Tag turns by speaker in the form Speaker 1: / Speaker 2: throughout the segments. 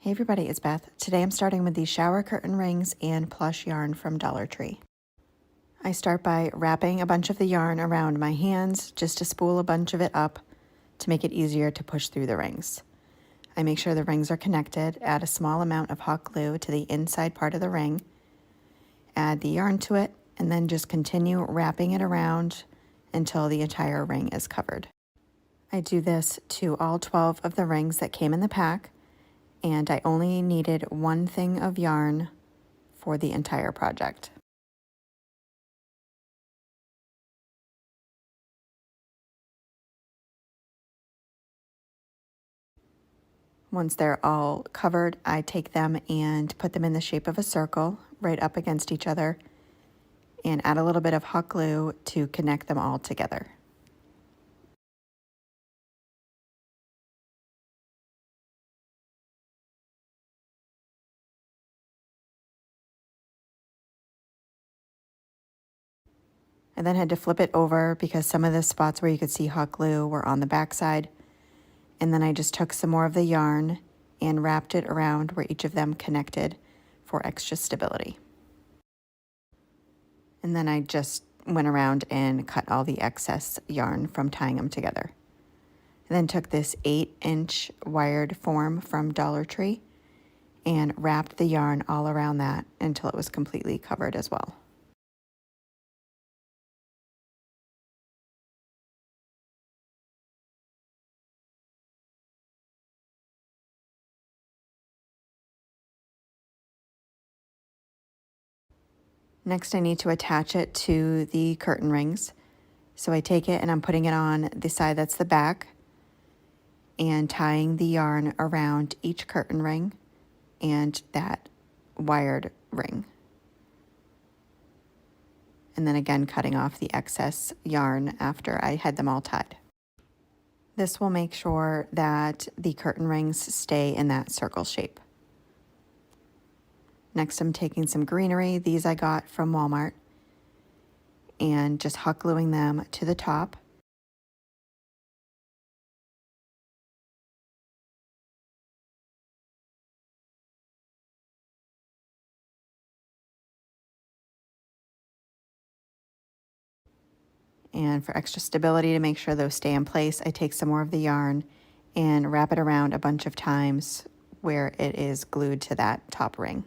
Speaker 1: Hey everybody, it's Beth. Today I'm starting with these shower curtain rings and plush yarn from Dollar Tree. I start by wrapping a bunch of the yarn around my hands just to spool a bunch of it up to make it easier to push through the rings. I make sure the rings are connected, add a small amount of hot glue to the inside part of the ring, add the yarn to it, and then just continue wrapping it around until the entire ring is covered. I do this to all 12 of the rings that came in the pack, and I only needed one thing of yarn for the entire project. Once they're all covered, I take them and put them in the shape of a circle right up against each other and add a little bit of hot glue to connect them all together. I then had to flip it over because some of the spots where you could see hot glue were on the back side. And then I just took some more of the yarn and wrapped it around where each of them connected for extra stability. And then I just went around and cut all the excess yarn from tying them together. I then took this 8-inch wired form from Dollar Tree and wrapped the yarn all around that until it was completely covered as well. Next, I need to attach it to the curtain rings. So I take it and I'm putting it on the side that's the back and tying the yarn around each curtain ring and that wired ring. And then again, cutting off the excess yarn after I had them all tied. This will make sure that the curtain rings stay in that circle shape. Next, I'm taking some Greenery. These I got from Walmart, and just hot gluing them to the top. And for extra stability, to make sure those stay in place, I take some more of the yarn and wrap it around a bunch of times where it is glued to that top ring.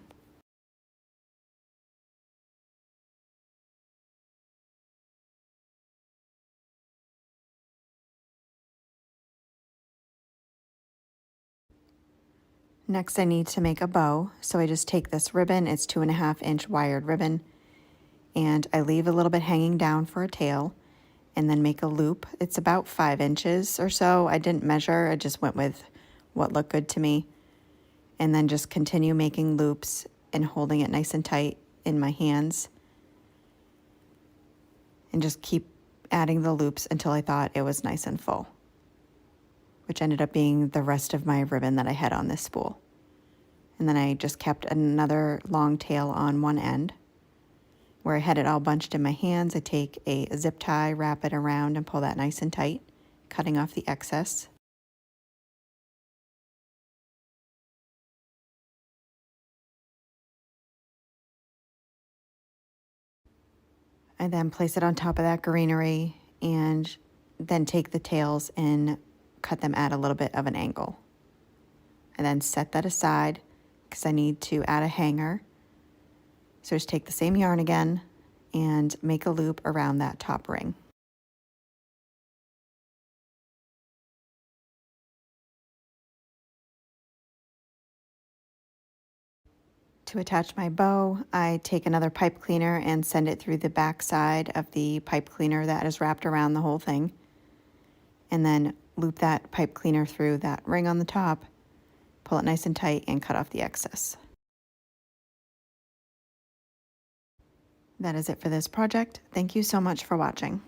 Speaker 1: Next, I need to make a bow. So I just take this ribbon, it's 2.5-inch wired ribbon, and I leave a little bit hanging down for a tail and then make a loop. It's about 5 inches or so. I didn't measure, I just went with what looked good to me. And then just continue making loops and holding it nice and tight in my hands. And just keep adding the loops until I thought it was nice and full, which ended up being the rest of my ribbon that I had on this spool. And then I just kept another long tail on one end. Where I had it all bunched in my hands, I take a zip tie, wrap it around, and pull that nice and tight, cutting off the excess. I then place it on top of that Greenery and then take the tails and cut them at a little bit of an angle. I then set that aside because I need to add a hanger. So just take the same yarn again and make a loop around that top ring. To attach my bow, I take another pipe cleaner and send it through the back side of the pipe cleaner that is wrapped around the whole thing. And then loop that pipe cleaner through that ring on the top, pull it nice and tight, and cut off the excess. That is it for this project. Thank you so much for watching.